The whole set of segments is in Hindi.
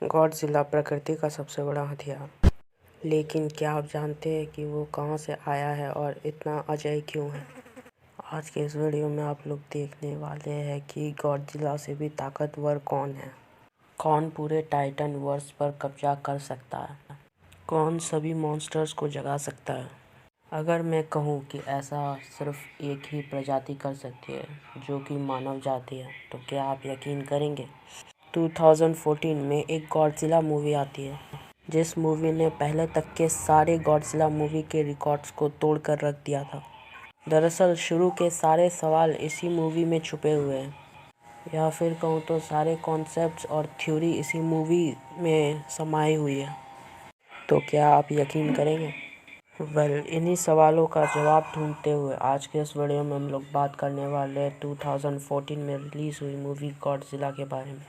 गॉडजिला प्रकृति का सबसे बड़ा हथियार। लेकिन क्या आप जानते हैं कि वो कहाँ से आया है और इतना अजय क्यों है? आज के इस वीडियो में आप लोग देखने वाले हैं कि गॉडजिला से भी ताकतवर कौन है, कौन पूरे टाइटन वर्स पर कब्जा कर सकता है, कौन सभी मॉन्स्टर्स को जगा सकता है। अगर मैं कहूँ कि ऐसा सिर्फ एक ही प्रजाति कर सकती है, जो कि मानव जाति है, तो क्या आप यकीन करेंगे? 2014 में एक गॉडजिला मूवी आती है, जिस मूवी ने पहले तक के सारे गॉडजिला मूवी के रिकॉर्ड्स को तोड़ कर रख दिया था। दरअसल शुरू के सारे सवाल इसी मूवी में छुपे हुए हैं, या फिर कहूँ तो सारे कॉन्सेप्ट्स और थ्योरी इसी मूवी में समाई हुई है। तो क्या आप यकीन करेंगे? इन्हीं सवालों का जवाब ढूंढते हुए आज के इस वीडियो में हम लोग बात करने वाले हैं 2014 में रिलीज हुई मूवी गॉडजिला के बारे में।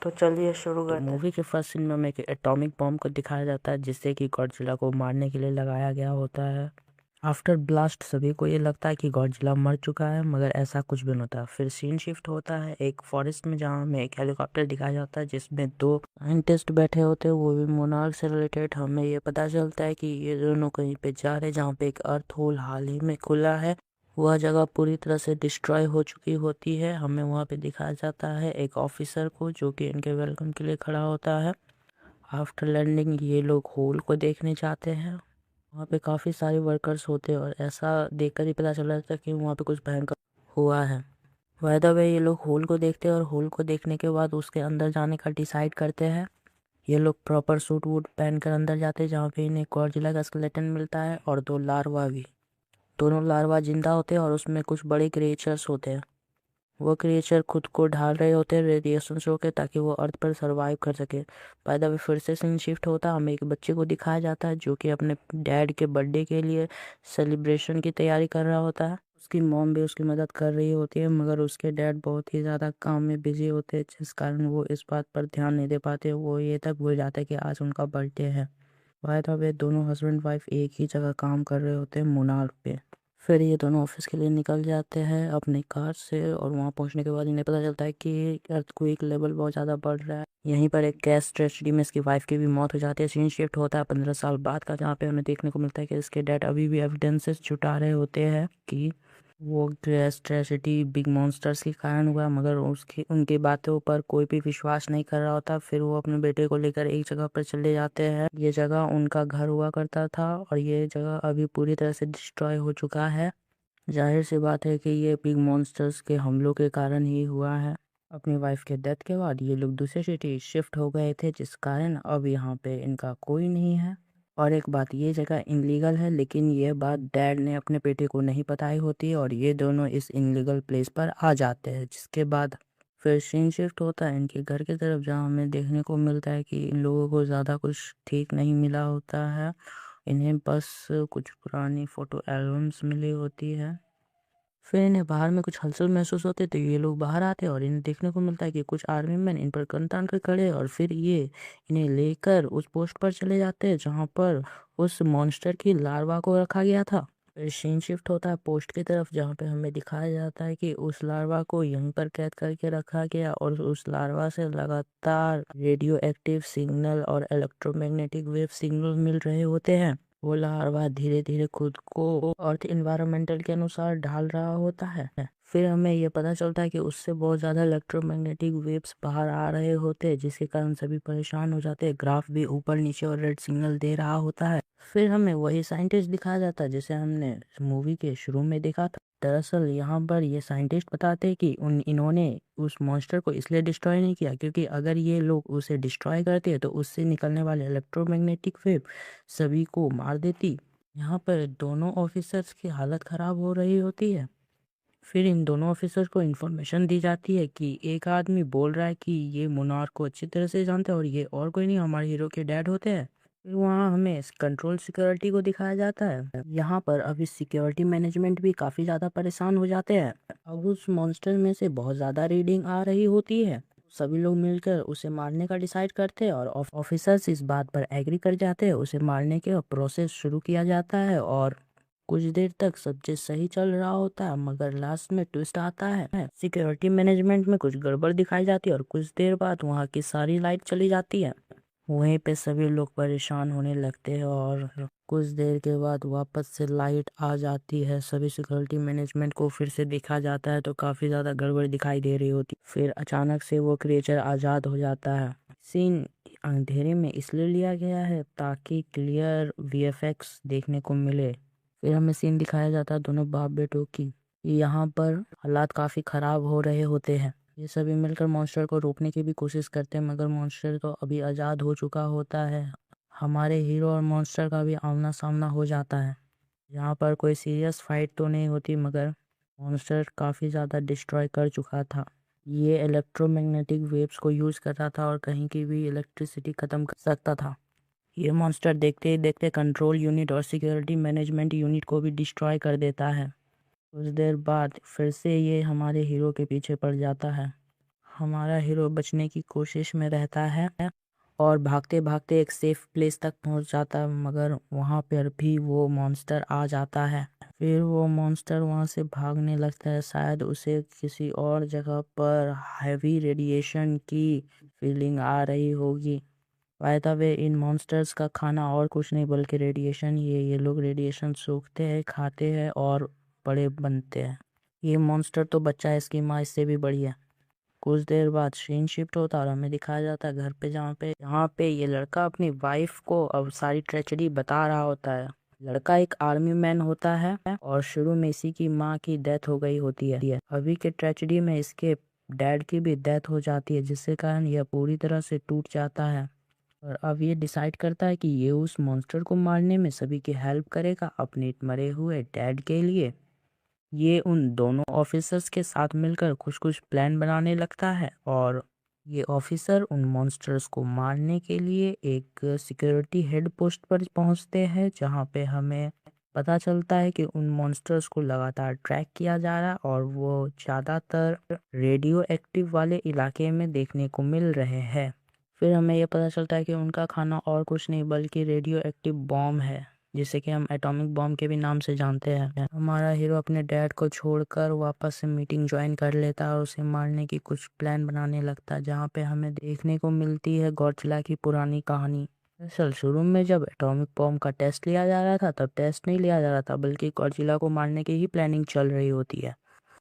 तो चलिए शुरू करते हैं। मूवी के फर्स्ट सीन में एक एटॉमिक बॉम्ब को दिखाया जाता है, जिससे कि गॉडजिला को मारने के लिए लगाया गया होता है। आफ्टर ब्लास्ट सभी को ये लगता है कि गॉडजिला मर चुका है, मगर ऐसा कुछ भी नहीं होता। फिर सीन शिफ्ट होता है एक फॉरेस्ट में, जहाँ हमें एक हेलीकॉप्टर दिखाया जाता है जिसमें 2 साइंटिस्ट बैठे होते हैं, वो भी मोनार्क से रिलेटेड। हमें ये पता चलता है कि ये दोनों कहीं पे जा रहे हैं, जहाँ पे एक अर्थ होल हाल ही में खुला है। वह जगह पूरी तरह से डिस्ट्रॉय हो चुकी होती है। हमें वहाँ पे दिखाया जाता है एक ऑफिसर को, जो कि इनके वेलकम के लिए खड़ा होता है। आफ्टर लैंडिंग ये लोग होल को देखने जाते हैं। वहाँ पे काफ़ी सारे वर्कर्स होते हैं और ऐसा देखकर ही पता चल जाता है कि वहाँ पे कुछ भयंकर हुआ है। बाय द वे ये लोग होल को देखते हैं और होल को देखने के बाद उसके अंदर जाने का डिसाइड करते हैं। ये लोग प्रॉपर सूट वूट पहन कर अंदर जाते हैं, जहाँ पे इन्हें गॉडजिला का स्केलेटन मिलता है और 2 लार्वा भी। दोनों लार्वा जिंदा होते हैं और उसमें कुछ बड़े क्रिएचर्स होते हैं। वो क्रिएचर खुद को ढाल रहे होते हैं रेडिएशन शो के, ताकि वो अर्थ पर सरवाइव कर सके। बाय द वे फिर से सीन शिफ्ट होता है। हमें एक बच्चे को दिखाया जाता है, जो कि अपने डैड के बर्थडे के लिए सेलिब्रेशन की तैयारी कर रहा होता है। उसकी मॉम भी उसकी मदद कर रही होती है, मगर उसके डैड बहुत ही ज़्यादा काम में बिजी होते हैं, जिस कारण वो इस बात पर ध्यान नहीं दे पाते। वो ये तक भूल जाता है कि आज उनका बर्थडे है। बाय द वे दोनों हस्बैंड वाइफ एक ही जगह काम कर रहे होते हैं, मोनार्क पे। फिर ये दोनों ऑफिस के लिए निकल जाते हैं अपनी कार से, और वहाँ पहुँचने के बाद इन्हें पता चलता है कि अर्थक्वेक लेवल बहुत ज़्यादा बढ़ रहा है। यहीं पर एक गैस ट्रेजेडी में इसकी वाइफ की भी मौत हो जाती है। सीन शिफ्ट होता है 15 साल बाद का, जहाँ पे हमें देखने को मिलता है कि इसके डैड अभी भी एविडेंसेस जुटा रहे होते हैं कि वो गैस ट्रेजेडी बिग मॉन्स्टर्स के कारण हुआ, मगर उनकी बातों पर कोई भी विश्वास नहीं कर रहा होता। फिर वो अपने बेटे को लेकर एक जगह पर चले जाते हैं। ये जगह उनका घर हुआ करता था और ये जगह अभी पूरी तरह से डिस्ट्रॉय हो चुका है। जाहिर सी बात है कि ये बिग मॉन्स्टर्स के हमलों के कारण ही हुआ है। अपनी वाइफ के डेथ के बाद ये लोग दूसरे सिटी शिफ्ट हो गए थे, जिस कारण अब यहाँ पे इनका कोई नहीं है। और एक बात, ये जगह इनलीगल है, लेकिन ये बात डैड ने अपने बेटे को नहीं बताई होती है और ये दोनों इस इनलीगल प्लेस पर आ जाते हैं। जिसके बाद फिर सीन शिफ्ट होता है इनके घर की तरफ, जहाँ हमें देखने को मिलता है कि इन लोगों को ज़्यादा कुछ ठीक नहीं मिला होता है। इन्हें बस कुछ पुरानी फ़ोटो एल्बम्स मिली होती है। फिर इन्हें बाहर में कुछ हलचल महसूस होती है, तो ये लोग बाहर आते हैं और इन्हें देखने को मिलता है कि कुछ आर्मी मैन इन पर गन तान कर खड़े हैं। और फिर ये इन्हें लेकर उस पोस्ट पर चले जाते हैं, जहाँ पर उस मॉन्स्टर की लार्वा को रखा गया था। फिर सीन शिफ्ट होता है पोस्ट की तरफ, जहाँ पे हमें दिखाया जाता है कि उस लार्वा को यहीं पर कैद करके रखा गया और उस लार्वा से लगातार रेडियो एक्टिव सिग्नल और इलेक्ट्रोमैग्नेटिक वेव सिग्नल मिल रहे होते हैं। वो लार्वा धीरे धीरे खुद को अर्थ इन्वायरमेंटल के अनुसार ढाल रहा होता है। फिर हमें ये पता चलता है कि उससे बहुत ज़्यादा इलेक्ट्रोमैग्नेटिक वेव्स बाहर आ रहे होते हैं, जिसके कारण सभी परेशान हो जाते हैं। ग्राफ भी ऊपर नीचे और रेड सिग्नल दे रहा होता है। फिर हमें वही साइंटिस्ट दिखाया जाता है जिसे हमने मूवी के शुरू में देखा था। दरअसल यहाँ पर ये साइंटिस्ट बताते हैं कि इन्होंने उस मॉन्स्टर को इसलिए डिस्ट्रॉय नहीं किया, क्योंकि अगर ये लोग उसे डिस्ट्रॉय करते तो उससे निकलने वाले इलेक्ट्रोमैग्नेटिक वेव सभी को मार देती। यहाँ पर दोनों ऑफिसर्स की हालत ख़राब हो रही होती है। फिर इन दोनों ऑफिसर्स को इन्फॉर्मेशन दी जाती है कि एक आदमी बोल रहा है कि ये मोनार्क को अच्छी तरह से जानता है और ये और कोई नहीं हमारे हीरो के डैड होते हैं। फिर वहाँ हमें कंट्रोल सिक्योरिटी को दिखाया जाता है। यहाँ पर अभी सिक्योरिटी मैनेजमेंट भी काफ़ी ज़्यादा परेशान हो जाते हैं। अब उस मॉन्स्टर में से बहुत ज़्यादा रीडिंग आ रही होती है। सभी लोग मिलकर उसे मारने का डिसाइड करते हैं और ऑफिसर्स इस बात पर एग्री कर जाते हैं। उसे मारने के प्रोसेस शुरू किया जाता है और कुछ देर तक सब चीज सही चल रहा होता है, मगर लास्ट में ट्विस्ट आता है। सिक्योरिटी मैनेजमेंट में कुछ गड़बड़ दिखाई जाती है और कुछ देर बाद वहाँ की सारी लाइट चली जाती है। वहीं पे सभी लोग परेशान होने लगते हैं और कुछ देर के बाद वापस से लाइट आ जाती है। सभी सिक्योरिटी मैनेजमेंट को फिर से देखा जाता है तो काफ़ी ज़्यादा गड़बड़ दिखाई दे रही होती। फिर अचानक से वो क्रिएचर आज़ाद हो जाता है। सीन अंधेरे में इसलिए लिया गया है ताकि क्लियर वीएफएक्स देखने को मिले। फिर हमें सीन दिखाया जाता है दोनों बाप बेटों की। यहाँ पर हालात काफ़ी ख़राब हो रहे होते हैं। ये सभी मिलकर मॉन्स्टर को रोकने की भी कोशिश करते हैं मगर मॉन्स्टर तो अभी आज़ाद हो चुका होता है। हमारे हीरो और मॉन्स्टर का भी आमना सामना हो जाता है। यहाँ पर कोई सीरियस फाइट तो नहीं होती मगर मॉन्स्टर काफ़ी ज़्यादा डिस्ट्रॉय कर चुका था। ये इलेक्ट्रोमैग्नेटिक वेव्स को यूज़ करता था और कहीं की भी इलेक्ट्रिसिटी ख़त्म कर सकता था। ये मॉन्स्टर देखते ही देखते कंट्रोल यूनिट और सिक्योरिटी मैनेजमेंट यूनिट को भी डिस्ट्रॉय कर देता है। कुछ देर बाद फिर से ये हमारे हीरो के पीछे पड़ जाता है। हमारा हीरो बचने की कोशिश में रहता है और भागते भागते एक सेफ प्लेस तक पहुंच जाता है मगर वहां पर भी वो मॉन्स्टर आ जाता है। फिर वो मॉन्स्टर वहां से भागने लगता है। शायद उसे किसी और जगह पर हैवी रेडिएशन की फीलिंग आ रही होगी। By the way in monsters का खाना और कुछ नहीं बल्कि रेडिएशन। ये लोग रेडिएशन सूखते हैं, खाते हैं और बड़े बनते हैं। ये मॉन्स्टर तो बच्चा है, इसकी माँ इससे भी बड़ी है। कुछ देर बाद सीन शिफ्ट होता है और हमें दिखाया जाता है घर पे जहाँ पे ये लड़का अपनी वाइफ को अब सारी ट्रेजेडी बता रहा होता है। लड़का एक आर्मी मैन होता है और शुरू में इसी की माँ की डेथ हो गई होती है। अभी के ट्रेजेडी में इसके डैड की भी डेथ हो जाती है जिसके कारण यह पूरी तरह से टूट जाता है और अब ये डिसाइड करता है कि ये उस मॉन्स्टर को मारने में सभी की हेल्प करेगा अपने मरे हुए डैड के लिए। ये उन दोनों ऑफिसर्स के साथ मिलकर कुछ कुछ प्लान बनाने लगता है और ये ऑफिसर उन मॉन्स्टर्स को मारने के लिए एक सिक्योरिटी हेड पोस्ट पर पहुंचते हैं जहां पे हमें पता चलता है कि उन मॉन्स्टर्स को लगातार ट्रैक किया जा रहा है और वो ज़्यादातर रेडियो एक्टिव वाले इलाके में देखने को मिल रहे हैं। फिर हमें यह पता चलता है कि उनका खाना और कुछ नहीं बल्कि रेडियो एक्टिव बॉम्ब है जिसे कि हम एटॉमिक बॉम्ब के भी नाम से जानते हैं। हमारा हीरो अपने डैड को छोड़कर वापस से मीटिंग ज्वाइन कर लेता है और उसे मारने की कुछ प्लान बनाने लगता है जहाँ पे हमें देखने को मिलती है गॉडजिला की पुरानी कहानी। दरअसल शुरू में जब एटॉमिक बॉम्ब का टेस्ट लिया जा रहा था तब टेस्ट नहीं लिया जा रहा था बल्कि गॉडजिला को मारने की ही प्लानिंग चल रही होती है।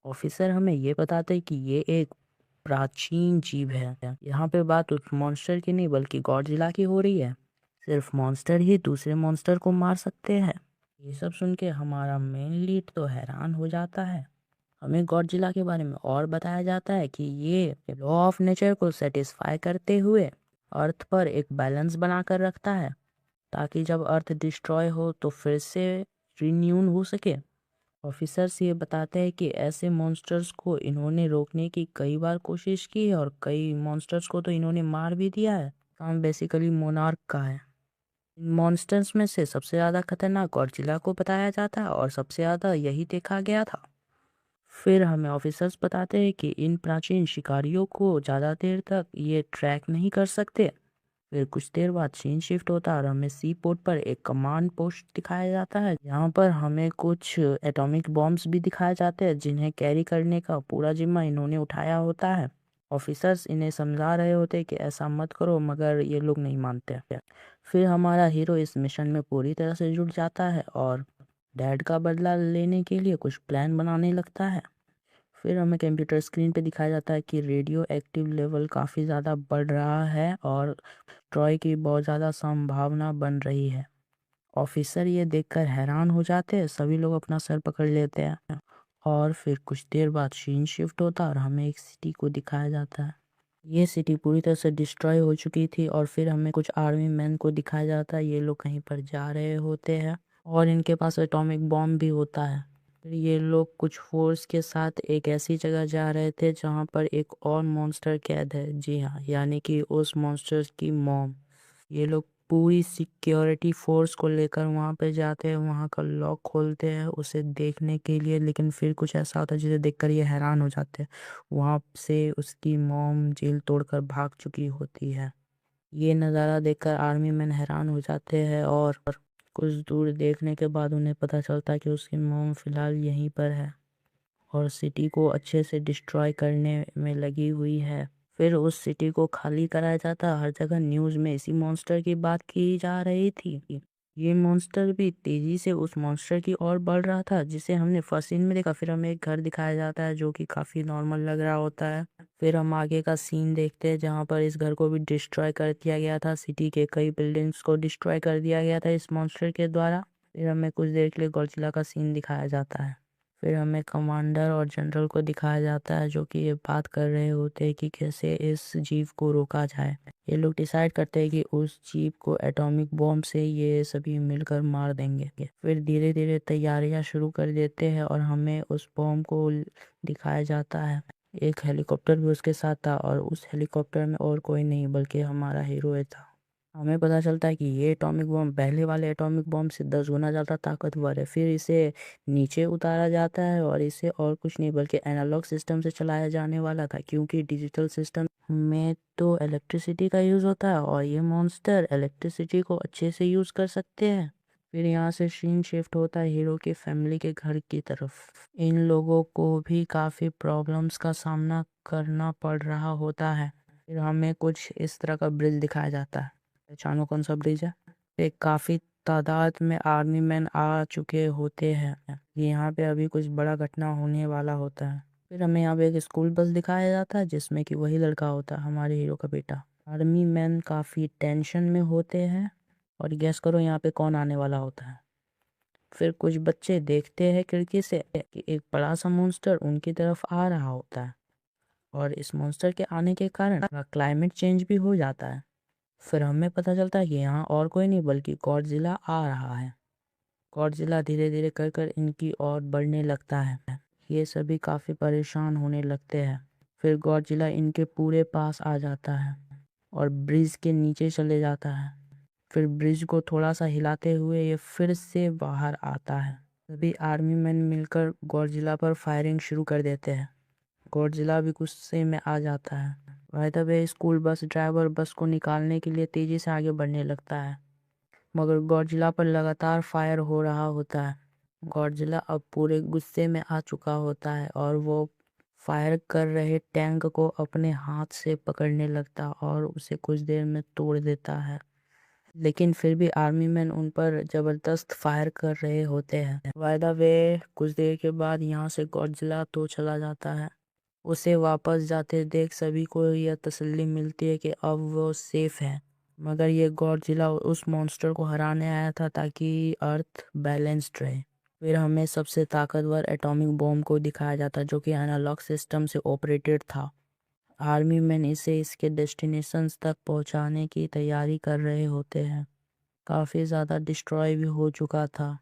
ऑफिसर हमें ये बताते हैं कि ये एक प्राचीन जीव है। यहाँ पे बात उस मॉन्स्टर की नहीं बल्कि गॉडजिला की हो रही है। सिर्फ मॉन्स्टर ही दूसरे मॉन्स्टर को मार सकते हैं। ये सब सुन के हमारा मेन लीड तो हैरान हो जाता है। हमें गॉडजिला के बारे में और बताया जाता है कि ये लॉ ऑफ नेचर को सेटिस्फाई करते हुए अर्थ पर एक बैलेंस बनाकर रखता है ताकि जब अर्थ डिस्ट्रॉय हो तो फिर से रिन्यून हो सके। ऑफिसर्स ये बताते हैं कि ऐसे मॉन्स्टर्स को इन्होंने रोकने की कई बार कोशिश की है और कई मॉन्स्टर्स को तो इन्होंने मार भी दिया है। काम बेसिकली मोनार्क का है। इन मॉन्स्टर्स में से सबसे ज़्यादा खतरनाक गॉडजिला को बताया जाता है और सबसे ज़्यादा यही देखा गया था। फिर हमें ऑफिसर्स बताते हैं कि इन प्राचीन शिकारियों को ज़्यादा देर तक ये ट्रैक नहीं कर सकते। फिर कुछ देर बाद सीन शिफ्ट होता है और हमें सी पोर्ट पर एक कमांड पोस्ट दिखाया जाता है यहाँ पर हमें कुछ एटॉमिक बॉम्ब्स भी दिखाए जाते हैं जिन्हें कैरी करने का पूरा जिम्मा इन्होंने उठाया होता है। ऑफिसर्स इन्हें समझा रहे होते हैं कि ऐसा मत करो मगर ये लोग नहीं मानते। फिर हमारा हीरो इस मिशन में पूरी तरह से जुट जाता है और डैड का बदला लेने के लिए कुछ प्लान बनाने लगता है। फिर हमें कंप्यूटर स्क्रीन पे दिखाया जाता है कि रेडियो एक्टिव लेवल काफ़ी ज़्यादा बढ़ रहा है और ट्रॉय की बहुत ज़्यादा संभावना बन रही है। ऑफिसर ये देखकर हैरान हो जाते हैं। सभी लोग अपना सर पकड़ लेते हैं और फिर कुछ देर बाद सीन शिफ्ट होता है और हमें एक सिटी को दिखाया जाता है। ये सिटी पूरी तरह से डिस्ट्रॉय हो चुकी थी और फिर हमें कुछ आर्मी मैन को दिखाया जाता है। ये लोग कहीं पर जा रहे होते हैं और इनके पास एटॉमिक बॉम्ब भी होता है। फिर ये लोग कुछ फोर्स के साथ एक ऐसी जगह जा रहे थे जहाँ पर एक और मॉन्स्टर कैद है। जी हाँ, यानी कि उस मॉन्स्टर की मॉम। ये लोग पूरी सिक्योरिटी फोर्स को लेकर वहाँ पे जाते हैं, वहाँ का लॉक खोलते हैं उसे देखने के लिए। लेकिन फिर कुछ ऐसा होता है जिसे देखकर ये हैरान हो जाते हैं। वहाँ से उसकी मॉम जेल तोड़कर भाग चुकी होती है। ये नज़ारा देखकर आर्मी मैन हैरान हो जाते हैं और कुछ दूर देखने के बाद उन्हें पता चलता है कि उसकी मॉम फिलहाल यहीं पर है और सिटी को अच्छे से डिस्ट्रॉय करने में लगी हुई है। फिर उस सिटी को खाली कराया जाता। हर जगह न्यूज़ में इसी मॉन्स्टर की बात की जा रही थी। ये मॉन्स्टर भी तेजी से उस मॉन्स्टर की ओर बढ़ रहा था जिसे हमने फर्स्ट सीन में देखा। फिर हमें एक घर दिखाया जाता है जो कि काफ़ी नॉर्मल लग रहा होता है। फिर हम आगे का सीन देखते हैं जहाँ पर इस घर को भी डिस्ट्रॉय कर दिया गया था। सिटी के कई बिल्डिंग्स को डिस्ट्रॉय कर दिया गया था इस मॉन्स्टर के द्वारा। फिर हमें कुछ देर के लिए गॉडजिला का सीन दिखाया जाता है। फिर हमें कमांडर और जनरल को दिखाया जाता है जो कि ये बात कर रहे होते हैं कि कैसे इस जीव को रोका जाए। ये लोग डिसाइड करते हैं कि उस जीव को एटॉमिक बॉम्ब से ये सभी मिलकर मार देंगे। फिर धीरे धीरे तैयारियां शुरू कर देते हैं और हमें उस बॉम्ब को दिखाया जाता है। एक हेलीकॉप्टर भी उसके साथ था और उस हेलीकॉप्टर में और कोई नहीं बल्कि हमारा हीरो ही था। हमें पता चलता है कि ये एटॉमिक बॉम्ब पहले वाले एटॉमिक बॉम्ब से 10 गुना ज़्यादा ताकतवर है। फिर इसे नीचे उतारा जाता है और इसे और कुछ नहीं बल्कि एनालॉग सिस्टम से चलाया जाने वाला था, क्योंकि डिजिटल सिस्टम में तो इलेक्ट्रिसिटी का यूज़ होता है और ये मॉन्स्टर इलेक्ट्रिसिटी को अच्छे से यूज़ कर सकते हैं। फिर यहाँ से सीन शिफ्ट होता है हीरो की फैमिली के घर की तरफ। इन लोगों को भी काफ़ी प्रॉब्लम्स का सामना करना पड़ रहा होता है। फिर हमें कुछ इस तरह का ब्रिज दिखाया जाता है। पहचानो कौन सा ब्रिज है? एक काफ़ी तादाद में आर्मी मैन आ चुके होते हैं। यहाँ पे अभी कुछ बड़ा घटना होने वाला होता है। फिर हमें यहाँ पे एक स्कूल बस दिखाया जाता है जिसमें कि वही लड़का होता है, हमारे हीरो का बेटा। आर्मी मैन काफ़ी टेंशन में होते हैं और गेस करो यहाँ पे कौन आने वाला होता है। फिर कुछ बच्चे देखते हैं खिड़की से कि एक बड़ा सा मॉन्स्टर उनकी तरफ आ रहा होता है और इस मॉन्स्टर के आने के कारण क्लाइमेट चेंज भी हो जाता है। फिर हमें पता चलता है कि यहाँ और कोई नहीं बल्कि गॉडजिला आ रहा है। गॉडजिला धीरे धीरे कर कर इनकी ओर बढ़ने लगता है। ये सभी काफ़ी परेशान होने लगते हैं। फिर गॉडजिला इनके पूरे पास आ जाता है और ब्रिज के नीचे चले जाता है। फिर ब्रिज को थोड़ा सा हिलाते हुए ये फिर से बाहर आता है। सभी आर्मी मैन मिलकर गॉडजिला पर फायरिंग शुरू कर देते हैं। गॉडजिला भी गुस्से में आ जाता है। By the way, school bus driver बस को निकालने के लिए तेजी से आगे बढ़ने लगता है, मगर गॉडजिला पर लगातार फायर हो रहा होता है। गॉडजिला अब पूरे गुस्से में आ चुका होता है और वो फायर कर रहे टैंक को अपने हाथ से पकड़ने लगता और उसे कुछ देर में तोड़ देता है। लेकिन फिर भी आर्मी मैन उन पर जबरदस्त फायर कर रहे होते हैं। बाय द वे, कुछ देर के बाद यहाँ से गॉडजिला तो चला जाता है। उसे वापस जाते देख सभी को यह तसल्ली मिलती है कि अब वो सेफ है, मगर ये गॉडजिला उस मॉन्स्टर को हराने आया था ताकि अर्थ बैलेंस्ड रहे। फिर हमें सबसे ताकतवर एटॉमिक बॉम्ब को दिखाया जाता जो कि एनालॉग सिस्टम से ऑपरेटेड था। आर्मी मैन इसे इसके डेस्टिनेशंस तक पहुंचाने की तैयारी कर रहे होते हैं। काफ़ी ज़्यादा डिस्ट्रॉय भी हो चुका था।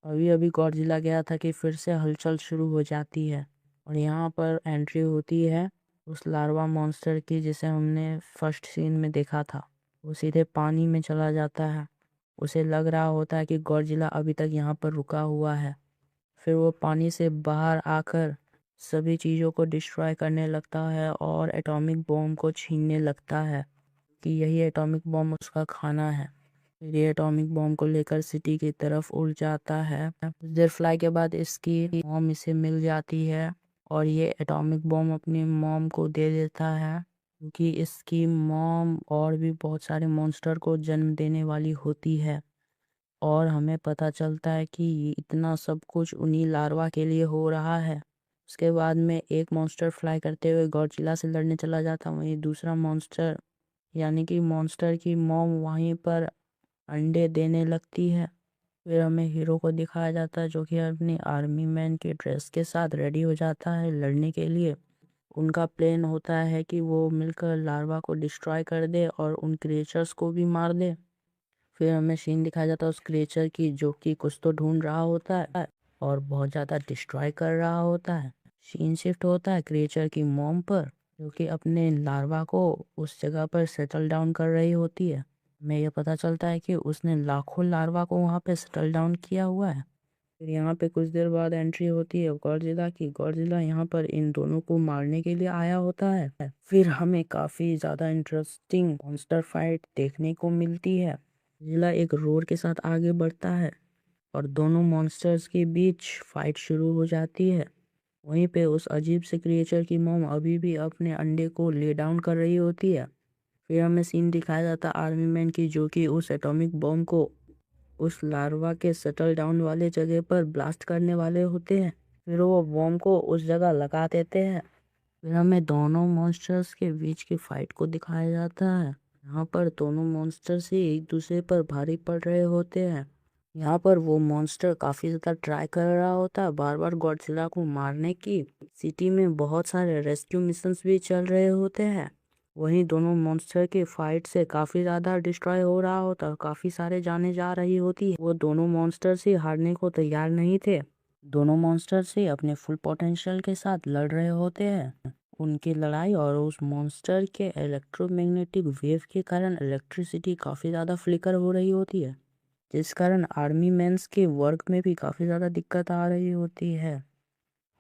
अभी अभी गॉडजिला गया था कि फिर से हलचल शुरू हो जाती है और यहाँ पर एंट्री होती है उस लार्वा मॉन्स्टर की जिसे हमने फर्स्ट सीन में देखा था। वो सीधे पानी में चला जाता है। उसे लग रहा होता है कि गॉडजिला अभी तक यहाँ पर रुका हुआ है। फिर वो पानी से बाहर आकर सभी चीज़ों को डिस्ट्रॉय करने लगता है और एटॉमिक बॉम्ब को छीनने लगता है कि यही एटॉमिक बॉम्ब उसका खाना है। फिर ये एटॉमिक बॉम्ब को लेकर सिटी की तरफ उड़ जाता है। कुछ देर फ्लाई के बाद इसकी मॉम इसे मिल जाती है और ये एटॉमिक बॉम्ब अपनी मॉम को दे देता है, क्योंकि इसकी मॉम और भी बहुत सारे मॉन्स्टर को जन्म देने वाली होती है। और हमें पता चलता है कि इतना सब कुछ उन्हीं लार्वा के लिए हो रहा है। उसके बाद में एक मॉन्स्टर फ्लाई करते हुए गॉडजिला से लड़ने चला जाता, वहीं दूसरा मॉन्स्टर यानी कि मॉन्स्टर की मॉम वहीं पर अंडे देने लगती है। फिर हमें हीरो को दिखाया जाता है जो कि अपनी आर्मी मैन की ड्रेस के साथ रेडी हो जाता है लड़ने के लिए। उनका प्लान होता है कि वो मिलकर लार्वा को डिस्ट्रॉय कर दे और उन क्रिएचर्स को भी मार दे। फिर हमें सीन दिखाया जाता है उस क्रिएचर की जो कि कुछ तो ढूंढ रहा होता है और बहुत ज़्यादा डिस्ट्रॉय कर रहा होता है। सीन शिफ्ट होता है क्रिएचर की मॉम पर जो कि अपने लार्वा को उस जगह पर सेटल डाउन कर रही होती है। हमें यह पता चलता है कि उसने लाखों लार्वा को वहाँ पे सेटल डाउन किया हुआ है। फिर यहाँ पे कुछ देर बाद एंट्री होती है गॉडजिला की। गॉडजिला यहाँ पर इन दोनों को मारने के लिए आया होता है। फिर हमें काफ़ी ज़्यादा इंटरेस्टिंग मॉन्स्टर फाइट देखने को मिलती है। गॉडजिला एक रोर के साथ आगे बढ़ता है और दोनों मॉन्स्टर्स के बीच फाइट शुरू हो जाती है। वहीं पे उस अजीब से क्रिएचर की मॉम अभी भी अपने अंडे को ले डाउन कर रही होती है। फिर हमें सीन दिखाया जाता है आर्मी मैन की, जो कि उस एटॉमिक बॉम्ब को उस लार्वा के सेटल डाउन वाले जगह पर ब्लास्ट करने वाले होते हैं। फिर वो बॉम्ब को उस जगह लगा देते हैं। फिर हमें दोनों मॉन्स्टर्स के बीच की फाइट को दिखाया जाता है। यहाँ पर दोनों मॉन्स्टर्स ही एक दूसरे पर भारी पड़ रहे होते हैं। यहाँ पर वो मॉन्स्टर काफी ज्यादा ट्राई कर रहा होता है बार बार गॉडजिला को मारने की। सिटी में बहुत सारे रेस्क्यू मिशंस भी चल रहे होते हैं। वहीं दोनों मॉन्स्टर के फाइट से काफी ज्यादा डिस्ट्रॉय हो रहा होता है, काफी सारे जाने जा रही होती है। वो दोनों मॉन्स्टर्स ही हारने को तैयार नहीं थे। दोनों मॉन्स्टर्स ही अपने फुल पोटेंशियल के साथ लड़ रहे होते हैं। उनकी लड़ाई और उस मॉन्स्टर के इलेक्ट्रोमैग्नेटिक वेव के कारण इलेक्ट्रिसिटी काफी ज्यादा फ्लिकर हो रही होती है, जिस कारण आर्मी मैन्स के वर्क में भी काफी ज्यादा दिक्कत आ रही होती है।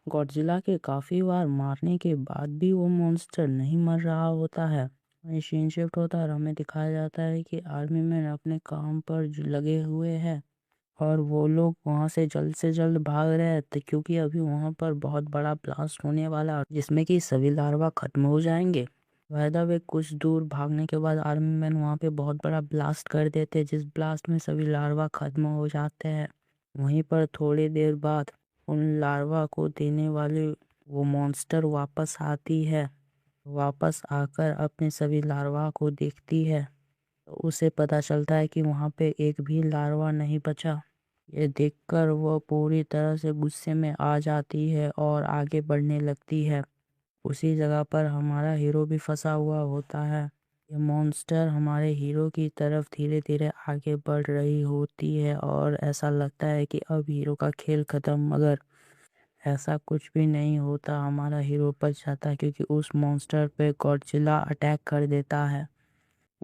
गॉडजिला के काफी बार मारने के बाद भी वो मॉन्स्टर नहीं मर रहा होता है। वहीं सीन शिफ्ट होता है और हमें दिखाया जाता है कि आर्मी मैन अपने काम पर लगे हुए हैं और वो लोग वहां से जल्द भाग रहे हैं, क्योंकि अभी वहां पर बहुत बड़ा ब्लास्ट होने वाला है जिसमें कि सभी लार्वा खत्म हो जाएंगे। वैदा वे कुछ दूर भागने के बाद आर्मी मैन वहां पे बहुत बड़ा ब्लास्ट कर देते हैं, जिस ब्लास्ट में सभी लार्वा खत्म हो जाते हैं। वहीं पर थोड़ी देर बाद उन लार्वा को देने वाली वो मॉन्स्टर वापस आती है। वापस आकर अपने सभी लार्वा को देखती है तो उसे पता चलता है कि वहां पे एक भी लार्वा नहीं बचा। ये देखकर वह पूरी तरह से गुस्से में आ जाती है और आगे बढ़ने लगती है। उसी जगह पर हमारा हीरो भी फंसा हुआ होता है। ये मॉन्स्टर हमारे हीरो की तरफ धीरे धीरे आगे बढ़ रही होती है और ऐसा लगता है कि अब हीरो का खेल खत्म, मगर ऐसा कुछ भी नहीं होता। हमारा हीरो बच जाता है क्योंकि उस मॉन्स्टर पे गॉडजिला अटैक कर देता है।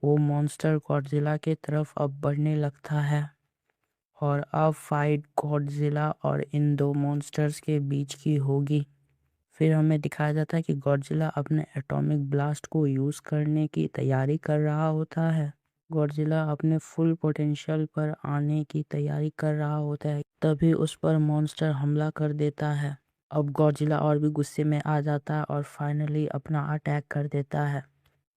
वो मॉन्स्टर गॉडजिला की तरफ अब बढ़ने लगता है और अब फाइट गॉडजिला और इन दो मॉन्स्टर्स के बीच की होगी। फिर हमें दिखाया जाता है कि गॉडजिला अपने एटॉमिक ब्लास्ट को यूज करने की तैयारी कर रहा होता है। गॉडजिला अपने फुल पोटेंशियल पर आने की तैयारी कर रहा होता है, तभी उस पर मॉन्स्टर हमला कर देता है। अब गॉडजिला और भी गुस्से में आ जाता है और फाइनली अपना अटैक कर देता है।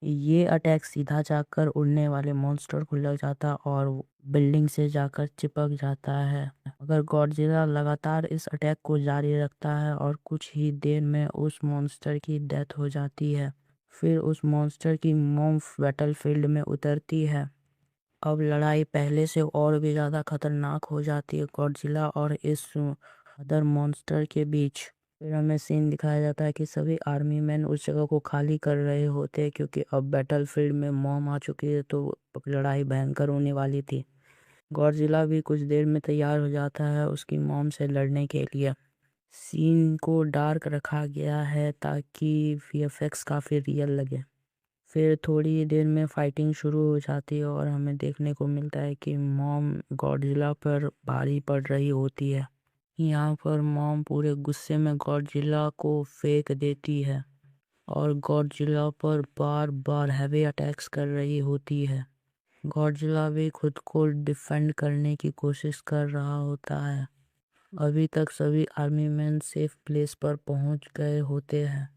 ये अटैक सीधा जाकर उड़ने वाले मॉन्स्टर को लग जाता और बिल्डिंग से जाकर चिपक जाता है। मगर गॉडजिला लगातार इस अटैक को जारी रखता है और कुछ ही देर में उस मॉन्स्टर की डेथ हो जाती है। फिर उस मॉन्स्टर की मॉम बैटलफील्ड में उतरती है। अब लड़ाई पहले से और भी ज़्यादा खतरनाक हो जाती है गॉडजिला और इस अदर मॉन्स्टर के बीच। फिर हमें सीन दिखाया जाता है कि सभी आर्मी मैन उस जगह को खाली कर रहे होते हैं क्योंकि अब बैटलफील्ड में मॉम आ चुकी है, तो अब लड़ाई भयंकर होने वाली थी। गॉडजिला भी कुछ देर में तैयार हो जाता है उसकी मॉम से लड़ने के लिए। सीन को डार्क रखा गया है ताकि वीएफएक्स काफ़ी रियल लगे। फिर थोड़ी देर में फाइटिंग शुरू हो जाती है और हमें देखने को मिलता है कि मॉम गॉडजिला पर भारी पड़ रही होती है। यहाँ पर मॉम पूरे गुस्से में गॉडजिला को फेंक देती है और गॉडजिला पर बार बार हैवी अटैक्स कर रही होती है। गॉडजिला भी खुद को डिफेंड करने की कोशिश कर रहा होता है। अभी तक सभी आर्मी मैन सेफ प्लेस पर पहुंच गए होते हैं,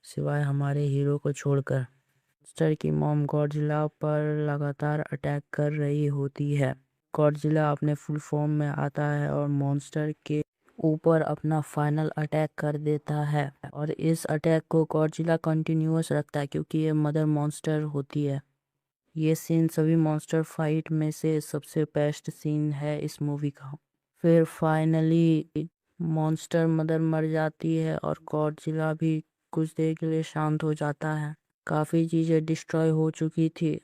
सिवाय हमारे हीरो को छोड़कर। मॉन्स्टर की मॉम गॉडजिला पर लगातार अटैक कर रही होती है। गॉडजिला अपने फुल फॉर्म में आता है और मॉन्स्टर के ऊपर अपना फाइनल अटैक कर देता है और इस अटैक को गॉडजिला कंटिन्यूअस रखता है क्योंकि ये मदर मॉन्स्टर होती है। ये सीन सभी मॉन्स्टर फाइट में से सबसे बेस्ट सीन है इस मूवी का। फिर फाइनली मॉन्स्टर मदर मर जाती है और गॉडजिला भी कुछ देर के लिए शांत हो जाता है। काफ़ी चीज़ें डिस्ट्रॉय हो चुकी थी।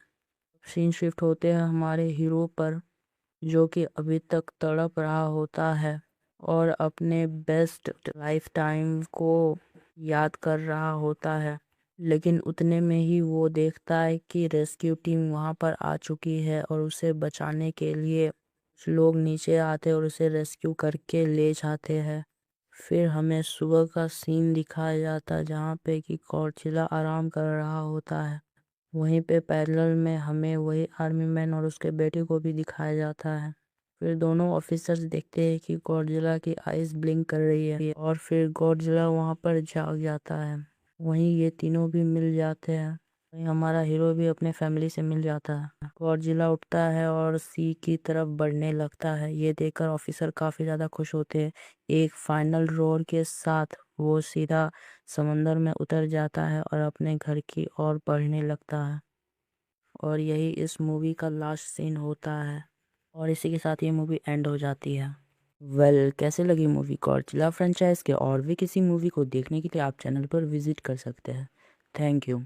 सीन शिफ्ट होते हैं हमारे हीरो पर, जो कि अभी तक तड़प रहा होता है और अपने बेस्ट लाइफ टाइम को याद कर रहा होता है। लेकिन उतने में ही वो देखता है कि रेस्क्यू टीम वहाँ पर आ चुकी है और उसे बचाने के लिए कुछ लोग नीचे आते और उसे रेस्क्यू करके ले जाते हैं। फिर हमें सुबह का सीन दिखाया जाता है जहाँ पे कि गॉडजिला आराम कर रहा होता है। वहीं पे पैरेलल में हमें वही आर्मी मैन और उसके बेटे को भी दिखाया जाता है। फिर दोनों ऑफिसर्स देखते हैं कि गॉडजिला की आइज ब्लिंक कर रही है और फिर गॉडजिला वहाँ पर जाग जाता है। वहीं ये तीनों भी मिल जाते हैं। वहीं हमारा हीरो भी अपने फैमिली से मिल जाता है। गॉडजिला उठता है और सी की तरफ बढ़ने लगता है। ये देखकर ऑफिसर काफ़ी ज़्यादा खुश होते हैं। एक फाइनल रोर के साथ वो सीधा समंदर में उतर जाता है और अपने घर की ओर बढ़ने लगता है। और यही इस मूवी का लास्ट सीन होता है और इसी के साथ ये मूवी एंड हो जाती है। कैसे लगी मूवी? गॉडजिला फ्रेंचाइज के और भी किसी मूवी को देखने के लिए आप चैनल पर विजिट कर सकते हैं। Thank you.